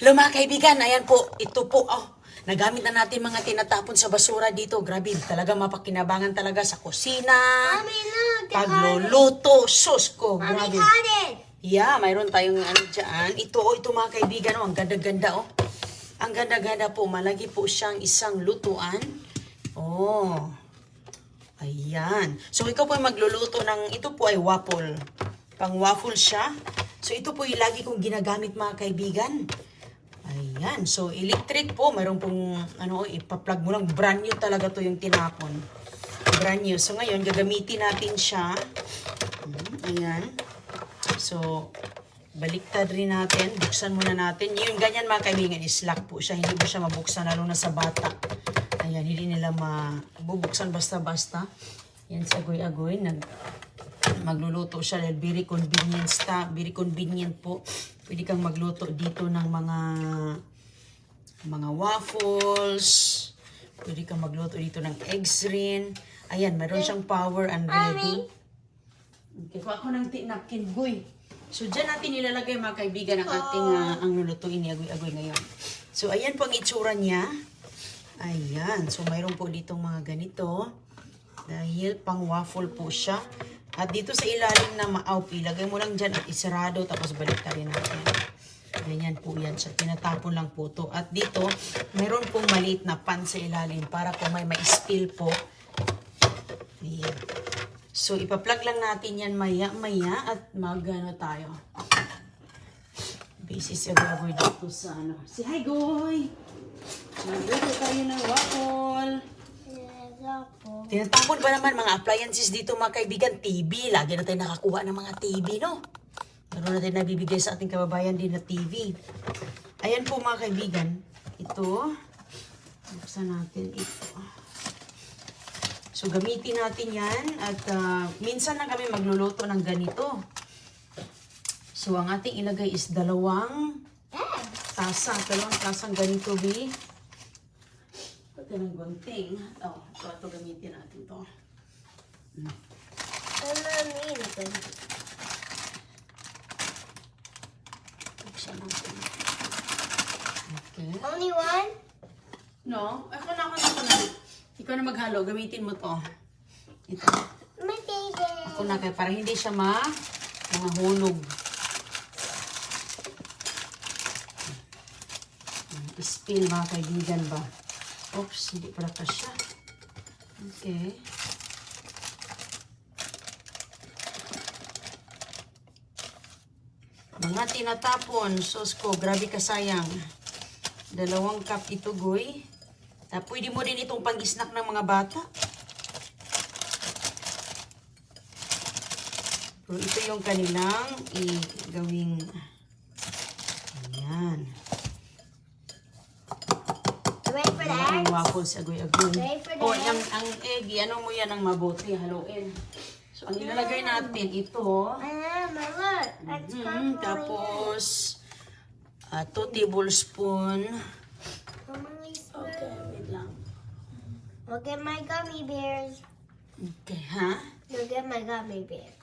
Hello mga kaibigan, ayan po, ito po, nagamit na natin mga tinatapon sa basura dito. Grabe, talaga mapakinabangan talaga sa kusina, Mommy, look, they pagluluto, sus ko, Mommy grabe. caught it. Yeah, mayroon tayong ano dyan. Ito mga kaibigan, ang ganda-ganda, Ang ganda-ganda po, malagi po siyang isang lutuan. Oh, ayan. So, ikaw po ay magluluto ng, ito po ay waffle. Pang waffle siya. So, ito po yung lagi kong ginagamit mga kaibigan. Ayan. So, electric po. Mayroon pong, ipa-plug mo lang. Brand new talaga to yung tinapon. Brand new. So, ngayon, gagamitin natin siya. Ayan. So, baliktad rin natin. Buksan muna natin. Yung ganyan mga kaibigan is lock po siya. Hindi mo siya mabuksan lalo na sa bata. Ayan. Hindi nila mabubuksan basta-basta. Yan sa agoy-agoy. Magluluto siya dahil very convenient po. Pwede kang magluto dito ng mga waffles. Pwede kang magluto dito ng eggs rin. Ayan, meron siyang power and ready. Okay, kuha ko ng napkin, guy. So, dyan natin ilalagay mga kaibigan ang ating ang lulutuin ni agoy-agoy ngayon. So, ayan po ang itsura niya. Ayan. So, mayroon po ditong mga ganito. Dahil pang waffle po siya. At dito sa ilalim na maaupi, ilagay mo lang dyan at isarado tapos balik ka rin natin. Ganyan po yan siya. Tinatapon lang po to. At dito, meron pong maliit na pan sa ilalim para kung may ma-spill po. Ayan. So, ipa-plug lang natin yan maya-maya at mag-ano tayo. Basis sa gagawin dito sa ano. Si hi, Goy! Magluto tayo ng waffle. Tinatapon ba naman mga appliances dito mga kaibigan? TV. Lagi na tayo nakakuha ng mga TV, no? Meron na tayo nabibigay sa ating kababayan din na TV. Ayan po mga kaibigan. Ito. Buksan natin ito. So gamitin natin yan. At minsan lang kami magluluto ng ganito. So ang ating ilagay is dalawang tasang ganito, B. Ng gunting. Ito gamitin natin to. Buksan natin. Okay. Only one? No, ako na. Ikaw na maghalo. Gamitin mo to. Ito. My favorite. Ako na kaya para hindi siya mga hulog. Spill mga kaibigan ba? Oops, hindi pala pa siya. Okay. Mga tinatapon. Sos ko, grabe ka sayang. 2 cup ito, Goy. Pwede mo rin itong pang-snack ng mga bata. Pero ito yung kanilang gawing. Ayan. Ready for that? Ang waffles, agoy-agoy. Ready for O, that? ang egg, ano mo yan ng mabuti, haluin. So, ang ilalagay natin, ito. My look. That's purple. Tapos, 2 tablespoon. Okay, wait lang. look at my gummy bears. Okay, ha? Look at my gummy bears.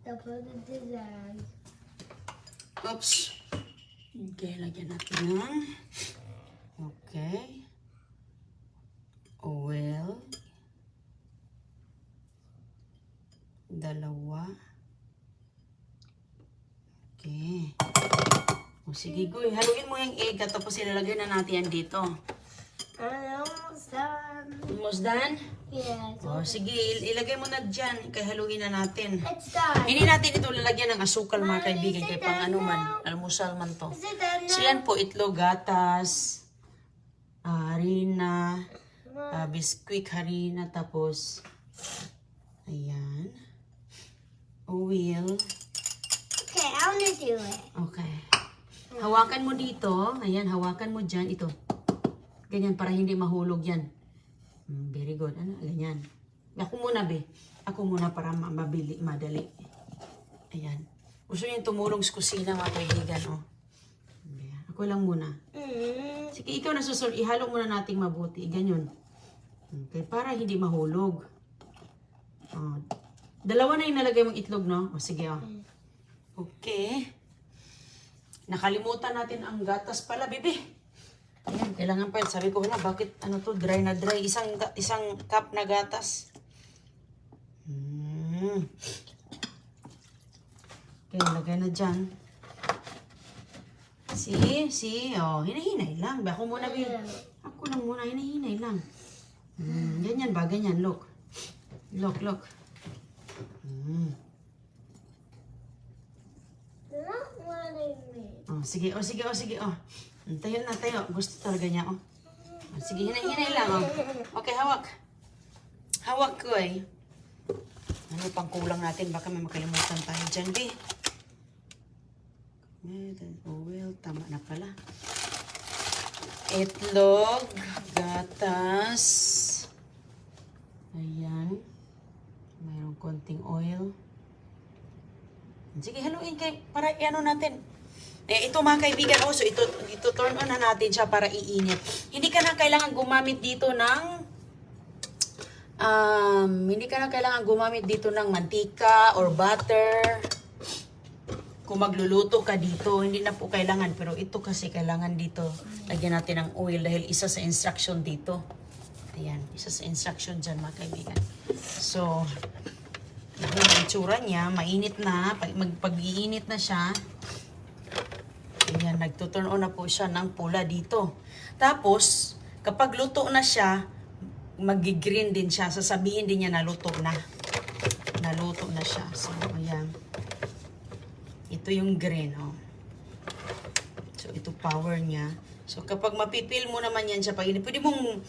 Put the design. Oops. Okay, lagyan natin yan. Okay. Oil. 2. Okay. O sige, Goy. Haluin mo yung egg at tapos ilalagay na natin yan dito. Almost done. Almost done? Yes. O sige, ilagay mo na dyan. Kaya haluin na natin. It's done. Hindi natin ito lalagyan ng asukal mga Mommy, kaibigan. is Kaya it pang done ano man. now? Almusal man to. Is it done So now? yan po, itlog, gatas, harina, biskwik, harina, tapos, ayan, oil. Okay, I wanna do it. Okay. Hawakan mo dito. Ayan, hawakan mo dyan. Ito. Ganyan, para hindi mahulog yan. Very good. Ano? Ganyan. Ako muna, be. Ako muna para madali. Ayan. Gusto niyo tumulong sa kusina, mga kaibigan, oh. Ako lang muna. Sige, ikaw na susunod. Ihalo muna nating mabuti. Ganyan. Okay, para hindi mahulog. Oh. 2 na yung nalagay mong itlog, no? O, sige, oh. Okay. Nakalimutan natin ang gatas pala, bibi. Ayan, kailangan pa yun. Sabi ko, wala, bakit ano to, dry na dry. Isang cup na gatas. Okay, lagay na dyan. Oh, hinahinay lang. Ako muna, Bill. Ako lang muna, hinahinay lang. Ganyan ba? Ganyan, look. Look. Not wanting me. Oh, sige. Tayo na, tayo. Gusto talaga niya, oh. Sige, hinay lang, oh. Okay, hawak. Hawak ko, eh. Ano pang kulang natin? Baka may makalimutan tayo dyan, Bi. Oil, tama na pala. Itlog, gatas. Ayan. Mayroong konting oil. Sige, haluin kay para ano natin. Ito mga kaibigan, so ito turn on na natin siya para iinit. Hindi ka na kailangan gumamit dito ng mantika or butter. Kung magluluto ka dito, hindi na po kailangan. Pero ito kasi kailangan dito. Lagyan natin ng oil dahil isa sa instruction dito. Ayan, isa sa instruction dyan mga kaibigan. So, yung itsura niya, mainit na. Pag-iinit na siya, ayan, nagtuturn on na po siya ng pula dito. Tapos, kapag luto na siya, mag-green din siya. Sasabihin din niya na luto na. Naluto na siya. So, ayan. Ito yung green, oh. So, ito power niya. So, kapag mapipil mo naman yan siya, pwede mong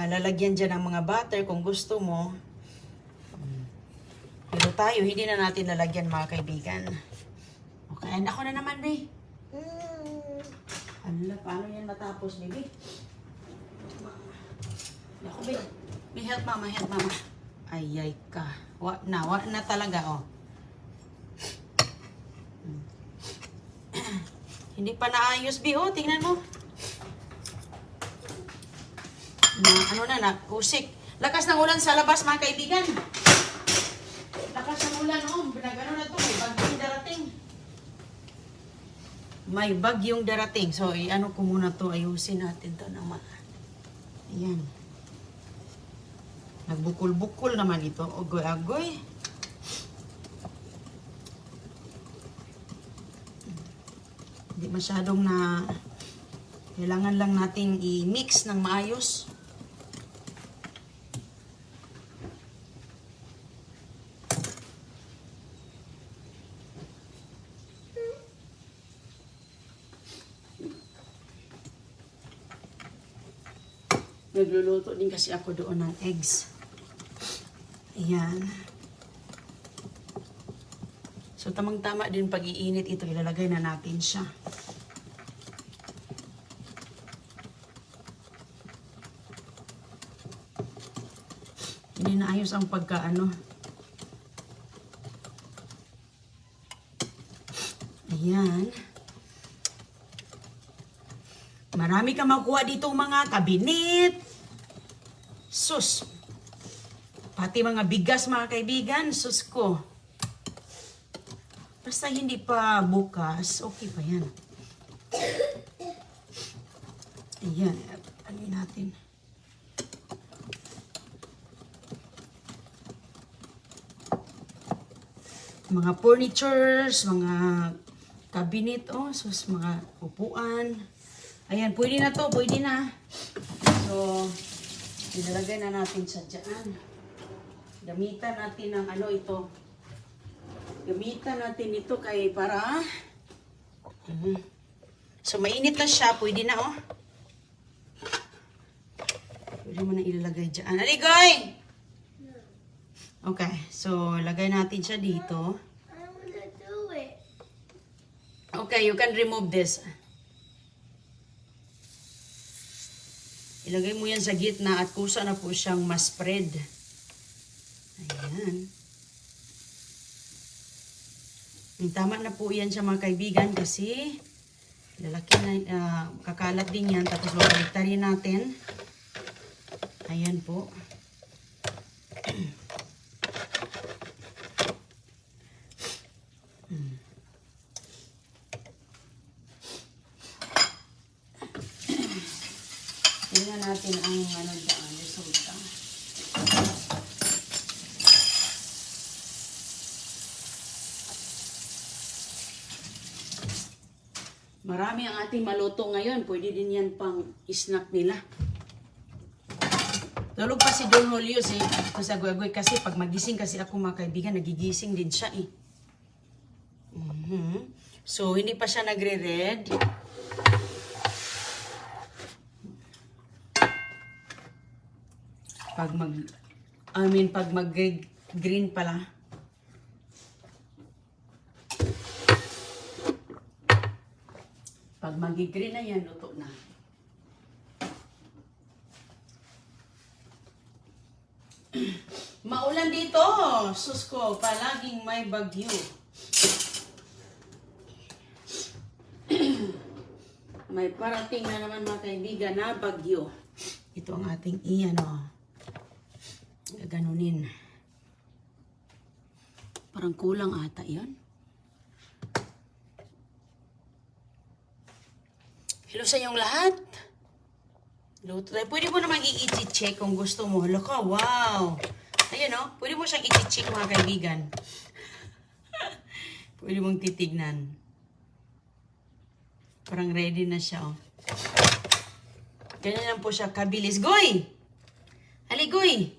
lalagyan dyan ng mga butter kung gusto mo. Pero tayo, hindi na natin lalagyan mga kaibigan. Okay, and ako na naman, Ray. Hala, paano yan matapos, baby? Ako, baby. May help, mama. Ayay ka. Wa na talaga, oh. Hindi pa naayos, Bi, oh. Tingnan mo. Kusik. Lakas ng ulan sa labas, mga kaibigan. Lakas ng ulan, oh. Pinagano na to, may bagyong darating. May bagyong darating. So, ano ko muna to, ayusin natin to naman. Ayan. Nagbukol-bukol naman ito. Agoy-agoy. Hindi masyadong na kailangan lang natin i-mix ng maayos. Nagluluto din kasi ako doon ng eggs. Ayan. So, tamang-tama din pag-iinit ito. Ilalagay na natin siya. Hindi na ayos ang pagkaano. Ayan. Marami ka makuha dito mga kabinet. Sus. Pati mga bigas mga kaibigan. Sus ko. Basta hindi pa bukas, okay pa yan. Ayan, ano natin. Mga furnitures, mga cabinet, oh, sus, mga upuan. Ayan, pwede na to, pwede na. So, ilalagay na natin sa dyan. Gamitan natin ng ano ito. Gamitan natin ito kay para so mainit na siya, pwede na oh. Pwede mo na ilalagay dyan. Aligoy! Okay, so lagay natin siya dito. I wanna do it. Okay, you can remove this. Ilagay mo yan sa gitna at kusa na po siyang ma-spread. Ayan. Tama na po yan siya mga kaibigan kasi lalaki na, kakalat din yan. Tapos babaliktarin natin. Ayan po. Tingnan natin ang ano dyan, resulta. Marami ang ating maluto ngayon. Pwede din yan pang snack nila. Tulog pa si Don Julius eh. Kasagwagway kasi pag magising kasi ako mga kaibigan, nagigising din siya eh. So, hindi pa siya nagre-red. Pag mag-green pala. Pag mag-green na yan, luto na. Maulan dito. Sus ko, palaging may bagyo. May parating na naman mga kaibigan na bagyo. Ito ang ating iyan o. Gaganunin. Parang kulang ata yan. Hello sa inyong lahat. Luto tayo. Pwede mo naman i-check kung gusto mo. Hala ka, wow. Ayan o. Pwede mo siyang i-check mga kaibigan. Pwede mong titignan. Parang ready na siya o. Ganyan lang po siya kabilis. Goy! Ali, Goy!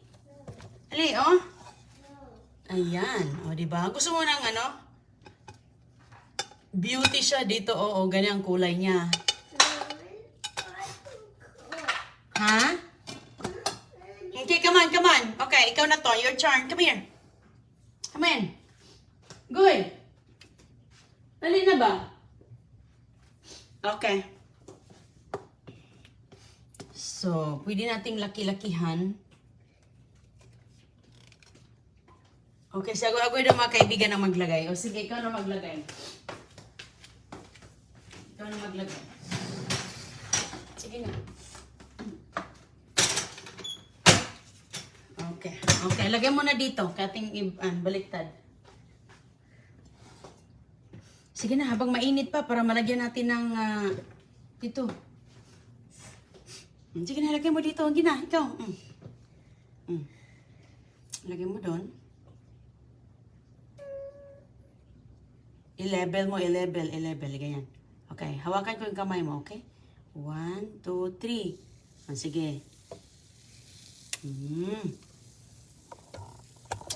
Ali, oh. Ayan. O, diba? Gusto mo ng ano? Beauty siya dito. Oo, ganyan ang kulay niya. Ha? Okay, come on, come on. Okay, ikaw na to. Your turn. Come here. Come in. Goy. Dali na ba? Okay. So, pwede nating laki-lakihan. Okay, so ako daw mga kaibigan na maglagay. O sige, ikaw na maglagay. Ikaw na maglagay. Sige na. Okay. Okay, lagay mo na dito. Kating baliktad. Sige na, habang mainit pa para malagyan natin ng dito. Sige na, lagay mo dito. Sige na, ikaw. Lagay mo doon. I-level mo, i-level. Ganyan. Okay, hawakan ko yung kamay mo, okay? 1, 2, 3. Sige.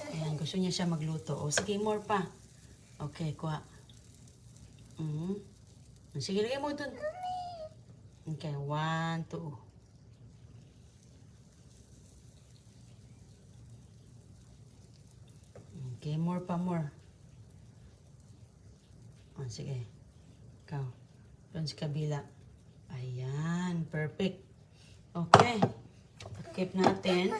Ayan, gusto niya siya magluto. O, sige, more pa. Okay, kuha. Sige, lagay mo dun. Okay, 1, 2. Okay, more pa, more. O, sige. Ikaw. Doon sa kabila. Ayan, perfect. Okay. Keep natin.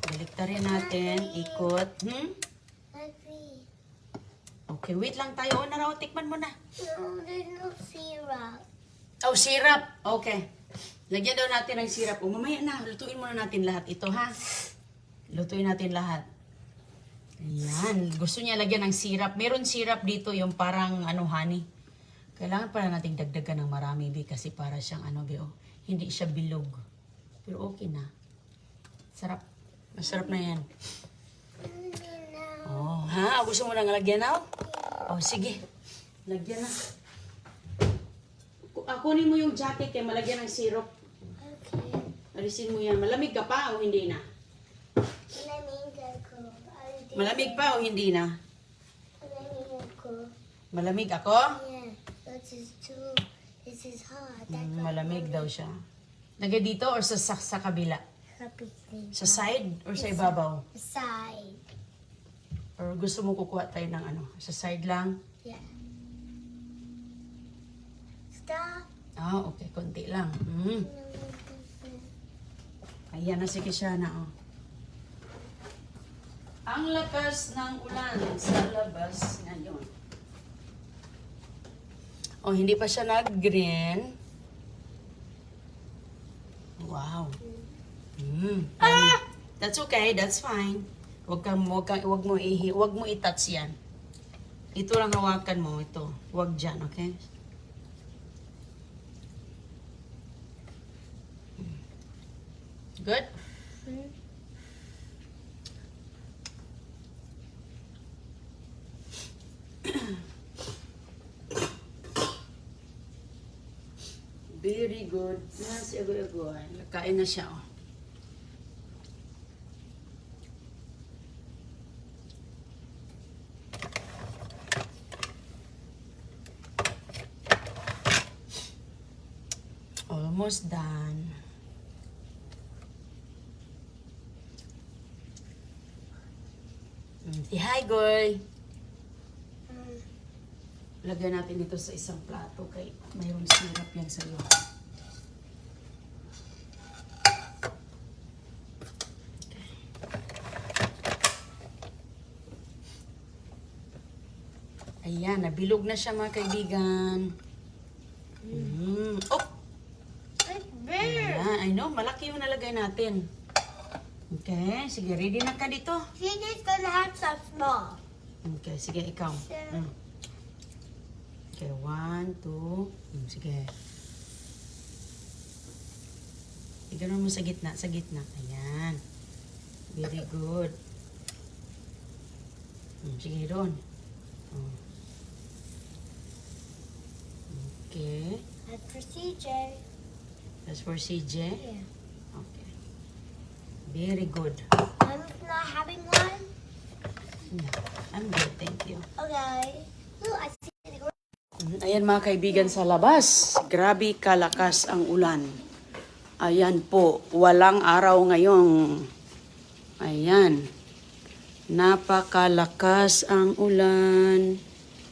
Baliktarin natin. Ikot. Okay, wait lang tayo. O, naraw, tikman mo na. No, there's no syrup. Oh, syrup. Okay. Lagyan daw natin ng syrup. O, mamaya na. Lutuin muna natin lahat ito, ha? Lutuin natin lahat. Ayan. Gusto niya lagyan ng syrup. Meron syrup dito yung parang honey. Kailangan pala nating dagdagan ng marami, Bi, kasi para siyang hindi siya bilog. Pero okay na. Sarap. Masarap na yan. Oh, ha? Gusto mo nang lagyan na? Oh, sige. Lagyan na. Kunin mo yung jacket kaya malagyan ng syrup. Okay. Alisin mo yan. Malamig ka pa o hindi na? Malamig ako. Malamig pa o hindi na? Malamig ako. Malamig ako? Yeah. This is hot. Malamig daw siya. Lagay dito or sa kabila? Sa side or sa ibabaw? Side. Or gusto mo kukuha tayo ng sa side lang? Yeah. Stop. Okay. Konti lang. Ayan na si Kishana, oh. Ang lakas ng ulan sa labas ngayon. Oh, hindi pa siya nag-green. Wow. That's okay, that's fine. Wag mo i-touch yan. Ito lang hawakan mo, ito. Wag dyan, okay? Good? Hmm? Very good. Nasi agoy-agoy. Kain na siya, oh. Almost done. Say hi, Goy. Mm. Lagyan natin ito sa isang plato kay mayroong syrup yan sa'yo. Ayan, nabilog na siya mga kaibigan. Oh! It's big. Ayan, I know, malaki yung nalagay natin. Okay, sige, ready na ka dito? Gigi's gonna have some small. Okay, sige, ikaw. Sure. Okay, 1, 2. Sige. Iganon mo sa gitna, sa gitna. Ayan. Very good. Sige, doon. Oh. Okay. That's for CJ. That's for CJ. Yeah. Okay. Very good. Mom's not having one? No, I'm good, thank you. Okay. Ooh, I see the Ayan mga kaibigan sa labas. Grabe kalakas ang ulan. Ayan po, walang araw ngayong. Ayan. Napakalakas ang ulan.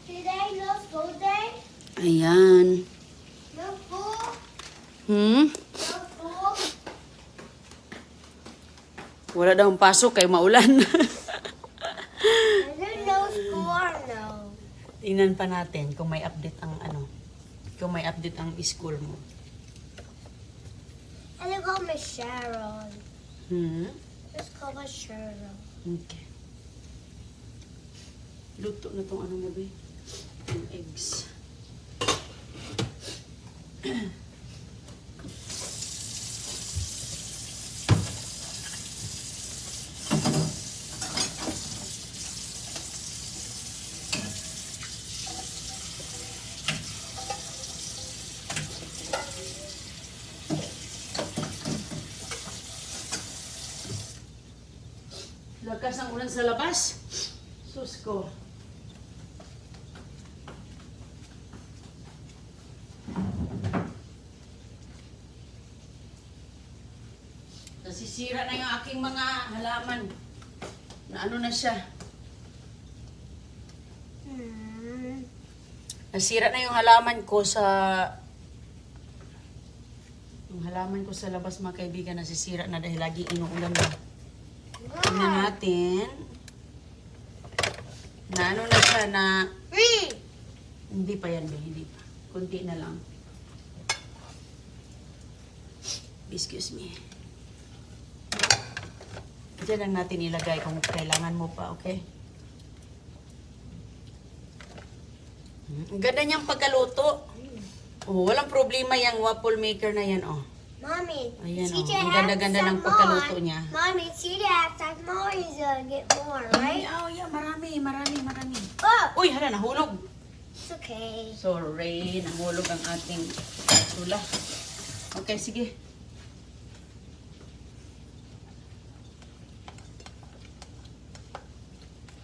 Today, no school day? Ayan. No school? Hmm? No school? Wala daw pasok kay maulan. Is there no school or no? Tingnan pa natin kung may update ang ano. Kung may update ang school mo. And they call me Sharon. Hmm? Let's call me Sharon. Okay. Luto na tong ano mo, be? Yung eggs. Lakas ang ulan sa labas. Sus ko. Nasisira na yung aking mga halaman. Na ano na siya. Nasira na yung halaman ko sa... Yung halaman ko sa labas mga kaibigan nasisira na dahil lagi inuulan na. Tingnan natin. Na ano na siya na... Hindi pa yan, be. Hindi pa. Kunti na lang. Excuse me. Diyan lang natin ilagay kung kailangan mo pa, okay? Ang ganda niyang pagkaluto. Oh, walang problema yung waffle maker na yan, oh. Mommy, Ayan, oh. CJ Ang has ganda-ganda some ng pagkaluto more. niya. Mommy, CJ has some more. He's gonna get more, right? Oh, yeah, marami. Oh, Uy, hala, nahulog. it's okay. Sorry, nahulog ang ating tula. Okay, sige.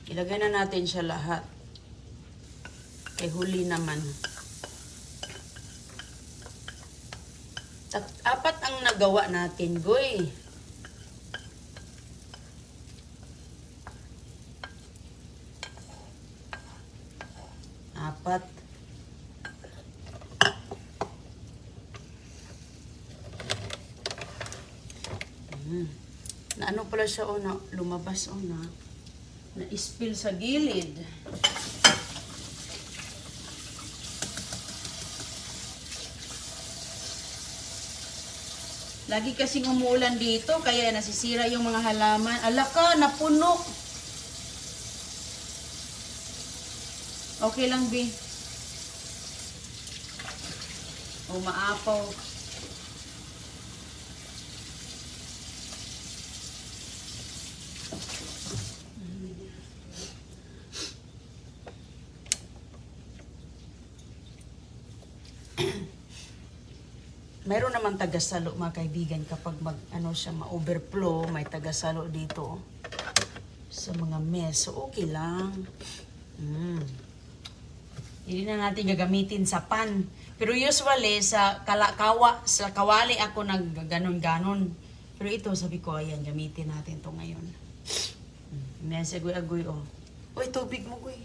Ilagay na natin siya lahat. Kay huli naman. Apat ang nagawa natin, goy. Apat. Na ano pala siya, oh, na lumabas, oh, na spill sa gilid. Lagi kasing umuulan dito, kaya nasisira yung mga halaman. Ala ka, napuno. Okay lang, B. O, maapaw. mayroon naman tagasalo mga kaibigan kapag ano siya ma-overflow, may tagasalo dito sa mga mess. So okay lang. Hindi na natin gagamitin sa pan. Pero usually sa sa kawali ako ganon. Pero ito sabi ko ayan gamitin natin to ngayon. Nasa agoy oh. Uy, tubig mo guy.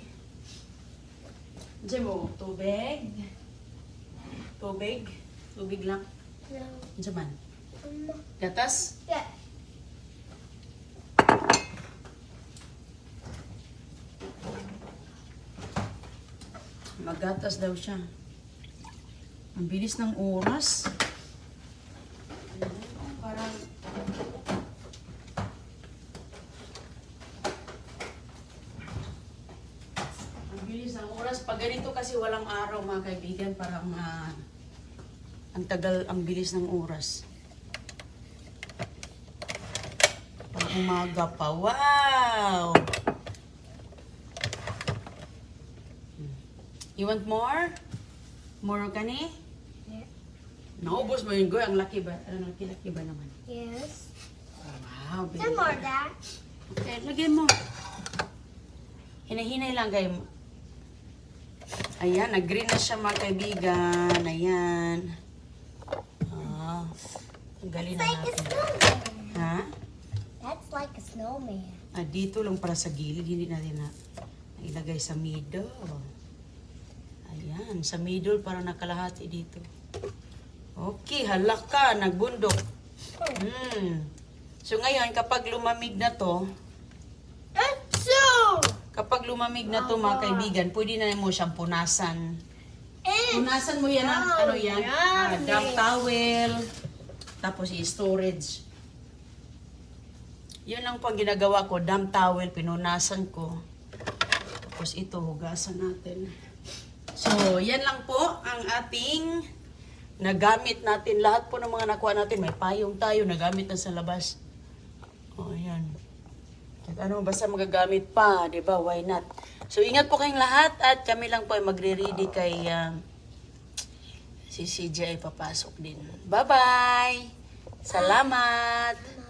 Diyan mo, tubig. Tubig lang. No. Diyan man. Um, Gatas? yeah. Magatas daw siya. Ang bilis ng oras. Parang ang bilis ng oras. Pag ganito kasi walang araw mga kaibigan, parang ang tagal, ang bilis ng oras. Pang umaga pa. Wow! You want more? More ka ni? Yeah. Naubos mo yun, Goy. Ang laki ba? Ang laki ba naman? Yes. Wow, baby. Some more, Dad. Okay, lagyan mo. Hinahinay lang, guys. Ayan, nag-green na siya mga kaibigan. Ayan. Tanggalin na Like a natin. snowman. Ha? That's like a snowman. Dito lang para sa gilid. Hindi natin na ilagay sa middle. Ayan, sa middle para nakalahati dito. Okay, halak ka, nagbundok. So ngayon, kapag lumamig na to, kapag lumamig na to mga kaibigan, pwede na mo siyang punasan. Punasan mo yan ng ano yan? Damp towel. Tapos i-storage. Yun ang pang ginagawa ko, damp towel, pinunasan ko. Tapos ito, hugasan natin. So, yan lang po ang ating nagamit natin. Lahat po ng mga nakuha natin, may payong tayo, nagamit na sa labas. O, ayan. At ano, basta magagamit pa, di ba? Why not? So, ingat po kayong lahat at kami lang po ay magre-ready kay si CJ ay papasok din. Bye-bye! Salamat!